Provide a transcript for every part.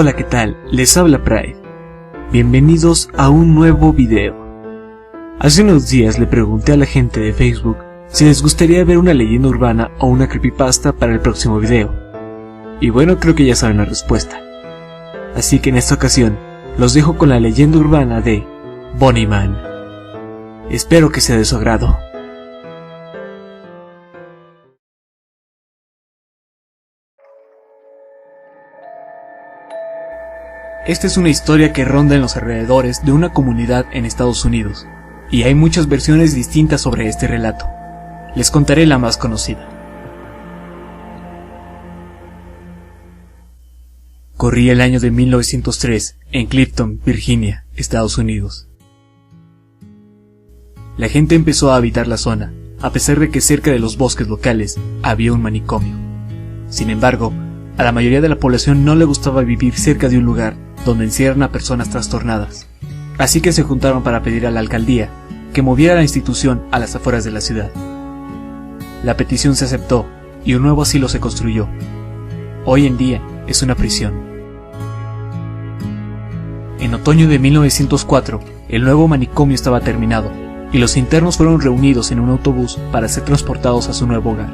Hola, ¿qué tal? Les habla Pride. Bienvenidos a un nuevo video. Hace unos días le pregunté a la gente de Facebook si les gustaría ver una leyenda urbana o una creepypasta para el próximo video. Y bueno, creo que ya saben la respuesta. Así que en esta ocasión, los dejo con la leyenda urbana de Bunnyman. Espero que sea de su agrado. Esta es una historia que ronda en los alrededores de una comunidad en Estados Unidos, y hay muchas versiones distintas sobre este relato. Les contaré la más conocida. Corría el año de 1903 en Clifton, Virginia, Estados Unidos. La gente empezó a habitar la zona, a pesar de que cerca de los bosques locales había un manicomio. Sin embargo, a la mayoría de la población no le gustaba vivir cerca de un lugar donde encierran a personas trastornadas. Así que se juntaron para pedir a la alcaldía que moviera la institución a las afueras de la ciudad. La petición se aceptó y un nuevo asilo se construyó. Hoy en día es una prisión. En otoño de 1904, el nuevo manicomio estaba terminado y los internos fueron reunidos en un autobús para ser transportados a su nuevo hogar.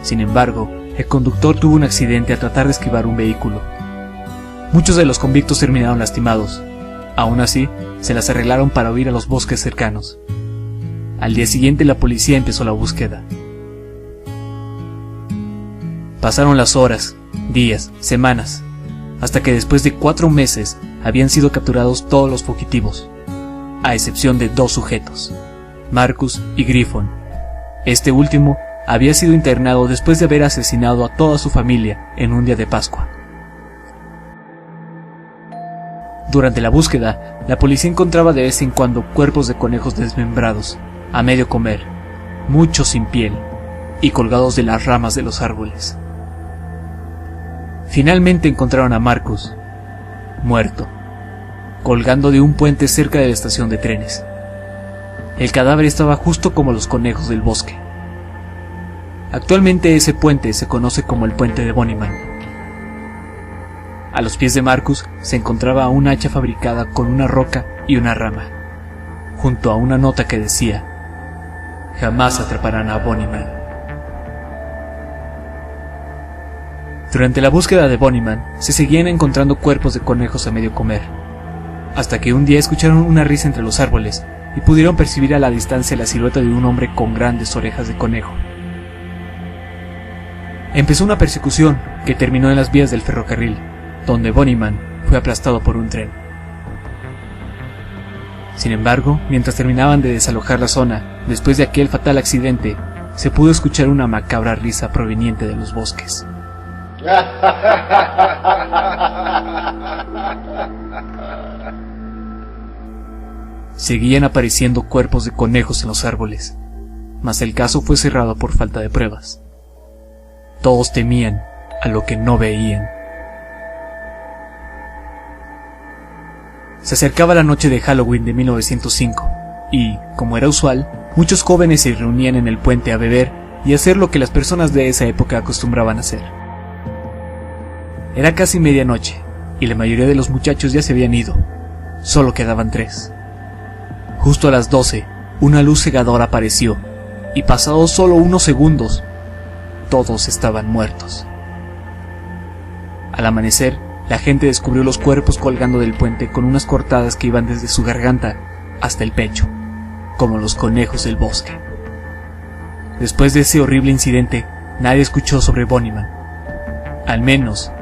Sin embargo, el conductor tuvo un accidente al tratar de esquivar un vehículo. Muchos de los convictos terminaron lastimados. Aún así, se las arreglaron para huir a los bosques cercanos. Al día siguiente la policía empezó la búsqueda. Pasaron las horas, días, semanas, hasta que después de 4 meses habían sido capturados todos los fugitivos, a excepción de 2 sujetos, Marcus y Griffon. Este último había sido internado después de haber asesinado a toda su familia en un día de Pascua. Durante la búsqueda, la policía encontraba de vez en cuando cuerpos de conejos desmembrados, a medio comer, muchos sin piel, y colgados de las ramas de los árboles. Finalmente encontraron a Marcus, muerto, colgando de un puente cerca de la estación de trenes. El cadáver estaba justo como los conejos del bosque. Actualmente ese puente se conoce como el puente de Bunnyman. A los pies de Marcus se encontraba un hacha fabricada con una roca y una rama, junto a una nota que decía: "Jamás atraparán a Bunnyman". Durante la búsqueda de Bunnyman se seguían encontrando cuerpos de conejos a medio comer, hasta que un día escucharon una risa entre los árboles y pudieron percibir a la distancia la silueta de un hombre con grandes orejas de conejo. Empezó una persecución que terminó en las vías del ferrocarril, donde Bunnyman fue aplastado por un tren. Sin embargo, mientras terminaban de desalojar la zona, después de aquel fatal accidente, se pudo escuchar una macabra risa proveniente de los bosques. Seguían apareciendo cuerpos de conejos en los árboles, mas el caso fue cerrado por falta de pruebas. Todos temían a lo que no veían. Se acercaba la noche de Halloween de 1905 y, como era usual, muchos jóvenes se reunían en el puente a beber y hacer lo que las personas de esa época acostumbraban a hacer. Era casi medianoche y la mayoría de los muchachos ya se habían ido. Solo quedaban 3. Justo a las 12, una luz cegadora apareció y pasados solo unos segundos, todos estaban muertos. Al amanecer, la gente descubrió los cuerpos colgando del puente con unas cortadas que iban desde su garganta hasta el pecho, como los conejos del bosque. Después de ese horrible incidente, nadie escuchó sobre Bunnyman, al menos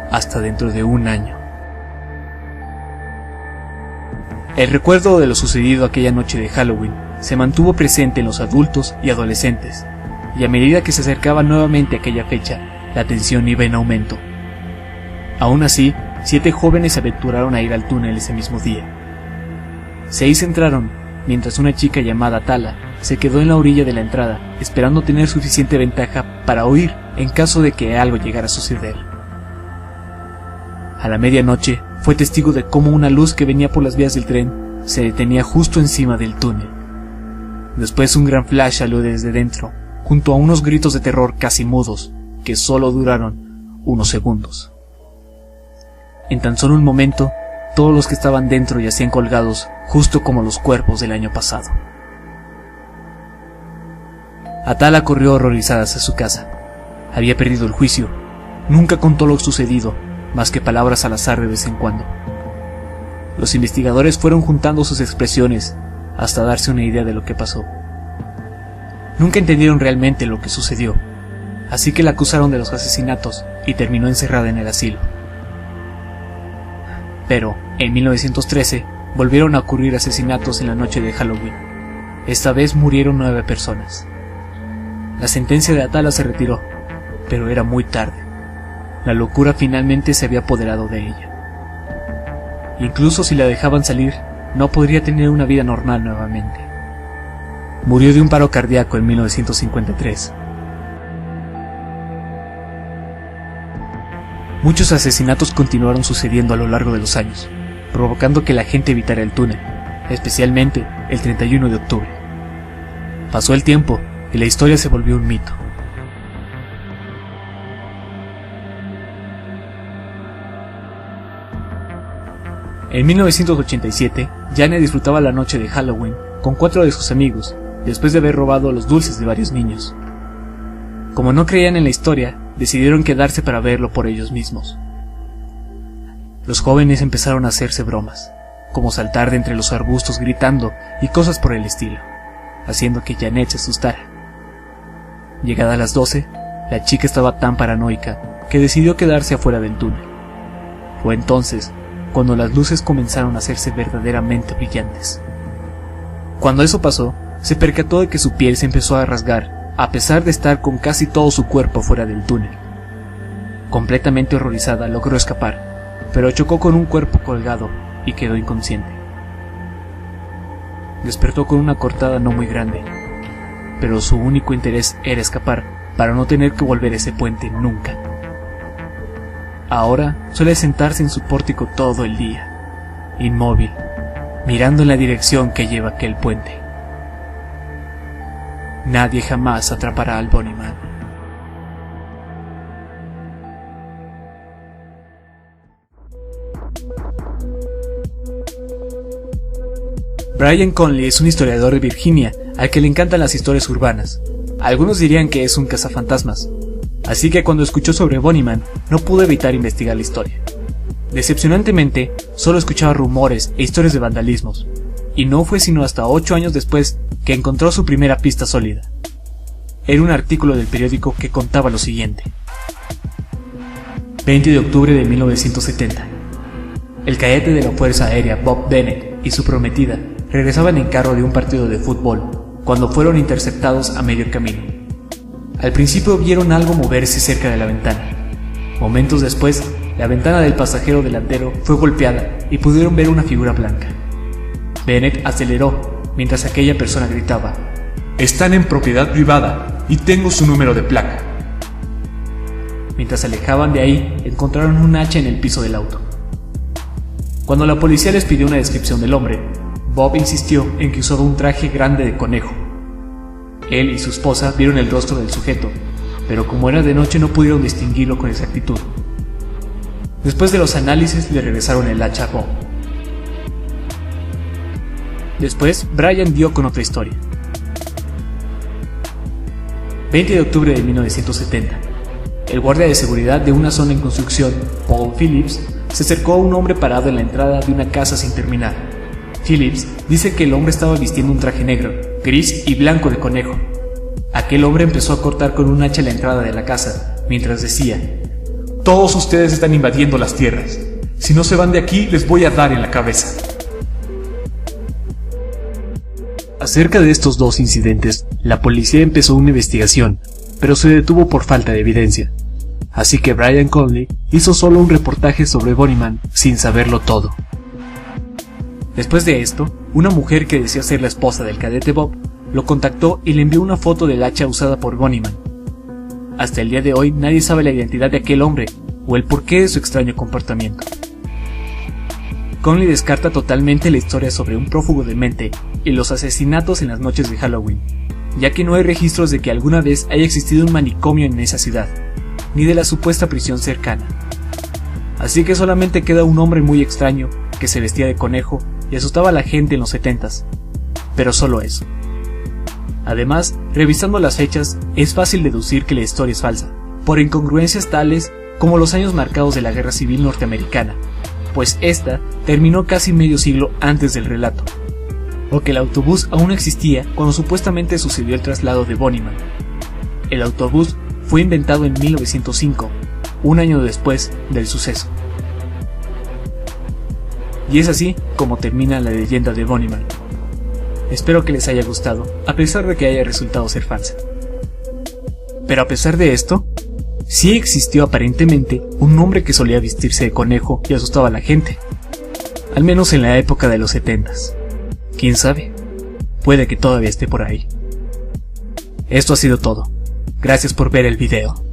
hasta dentro de un año. El recuerdo de lo sucedido aquella noche de Halloween se mantuvo presente en los adultos y adolescentes, y a medida que se acercaba nuevamente aquella fecha, la tensión iba en aumento. Aún así, 7 jóvenes se aventuraron a ir al túnel ese mismo día. 6 entraron, mientras una chica llamada Tala se quedó en la orilla de la entrada, esperando tener suficiente ventaja para huir en caso de que algo llegara a suceder. A la medianoche, fue testigo de cómo una luz que venía por las vías del tren se detenía justo encima del túnel. Después un gran flash salió desde dentro, junto a unos gritos de terror casi mudos, que solo duraron unos segundos. En tan solo un momento, todos los que estaban dentro yacían colgados, justo como los cuerpos del año pasado. Atala corrió horrorizada hacia su casa. Había perdido el juicio. Nunca contó lo sucedido, más que palabras al azar de vez en cuando. Los investigadores fueron juntando sus expresiones hasta darse una idea de lo que pasó. Nunca entendieron realmente lo que sucedió, así que la acusaron de los asesinatos y terminó encerrada en el asilo. Pero, en 1913, volvieron a ocurrir asesinatos en la noche de Halloween. Esta vez murieron 9 personas. La sentencia de Atala se retiró, pero era muy tarde. La locura finalmente se había apoderado de ella. Incluso si la dejaban salir, no podría tener una vida normal nuevamente. Murió de un paro cardíaco en 1953. Muchos asesinatos continuaron sucediendo a lo largo de los años, provocando que la gente evitara el túnel, especialmente el 31 de octubre. Pasó el tiempo y la historia se volvió un mito. En 1987, Janet disfrutaba la noche de Halloween con 4 de sus amigos, después de haber robado los dulces de varios niños. Como no creían en la historia, decidieron quedarse para verlo por ellos mismos. Los jóvenes empezaron a hacerse bromas, como saltar de entre los arbustos gritando y cosas por el estilo, haciendo que Janet se asustara. Llegadas las 12, la chica estaba tan paranoica que decidió quedarse afuera del túnel. Fue entonces cuando las luces comenzaron a hacerse verdaderamente brillantes. Cuando eso pasó, se percató de que su piel se empezó a rasgar, a pesar de estar con casi todo su cuerpo fuera del túnel. Completamente horrorizada, logró escapar, pero chocó con un cuerpo colgado y quedó inconsciente. Despertó con una cortada no muy grande, pero su único interés era escapar para no tener que volver a ese puente nunca. Ahora suele sentarse en su pórtico todo el día, inmóvil, mirando en la dirección que lleva aquel puente. Nadie jamás atrapará al Bunnyman. Brian Conley es un historiador de Virginia al que le encantan las historias urbanas. Algunos dirían que es un cazafantasmas, así que cuando escuchó sobre Bunnyman no pudo evitar investigar la historia. Decepcionantemente, solo escuchaba rumores e historias de vandalismos, y no fue sino hasta 8 años después que encontró su primera pista sólida. Era un artículo del periódico que contaba lo siguiente. 20 de octubre de 1970. El cadete de la Fuerza Aérea Bob Bennett y su prometida regresaban en carro de un partido de fútbol cuando fueron interceptados a medio camino. Al principio vieron algo moverse cerca de la ventana. Momentos después, la ventana del pasajero delantero fue golpeada y pudieron ver una figura blanca. Bennett aceleró mientras aquella persona gritaba: «Están en propiedad privada y tengo su número de placa». Mientras se alejaban de ahí, encontraron un hacha en el piso del auto. Cuando la policía les pidió una descripción del hombre, Bob insistió en que usaba un traje grande de conejo. Él y su esposa vieron el rostro del sujeto, pero como era de noche no pudieron distinguirlo con exactitud. Después de los análisis le regresaron el hacha a Bob. Después, Brian dio con otra historia. 20 de octubre de 1970. El guardia de seguridad de una zona en construcción, Paul Phillips, se acercó a un hombre parado en la entrada de una casa sin terminar. Phillips dice que el hombre estaba vistiendo un traje negro, gris y blanco de conejo. Aquel hombre empezó a cortar con un hacha la entrada de la casa, mientras decía: «Todos ustedes están invadiendo las tierras. Si no se van de aquí, les voy a dar en la cabeza». Acerca de estos dos incidentes, la policía empezó una investigación, pero se detuvo por falta de evidencia. Así que Brian Conley hizo solo un reportaje sobre Bunnyman sin saberlo todo. Después de esto, una mujer que decía ser la esposa del cadete Bob lo contactó y le envió una foto del hacha usada por Bunnyman. Hasta el día de hoy nadie sabe la identidad de aquel hombre o el porqué de su extraño comportamiento. Conley descarta totalmente la historia sobre un prófugo de mente y los asesinatos en las noches de Halloween, ya que no hay registros de que alguna vez haya existido un manicomio en esa ciudad, ni de la supuesta prisión cercana. Así que solamente queda un hombre muy extraño que se vestía de conejo y asustaba a la gente en los 70s. Pero solo eso. Además, revisando las fechas, es fácil deducir que la historia es falsa, por incongruencias tales como los años marcados de la Guerra Civil Norteamericana, pues esta terminó casi medio siglo antes del relato, o que el autobús aún existía cuando supuestamente sucedió el traslado de Bonnyman. El autobús fue inventado en 1905, un año después del suceso. Y es así como termina la leyenda de Bonnyman. Espero que les haya gustado, a pesar de que haya resultado ser falsa. Pero a pesar de esto, sí existió aparentemente un hombre que solía vestirse de conejo y asustaba a la gente. Al menos en la época de los 70s. ¿Quién sabe? Puede que todavía esté por ahí. Esto ha sido todo. Gracias por ver el video.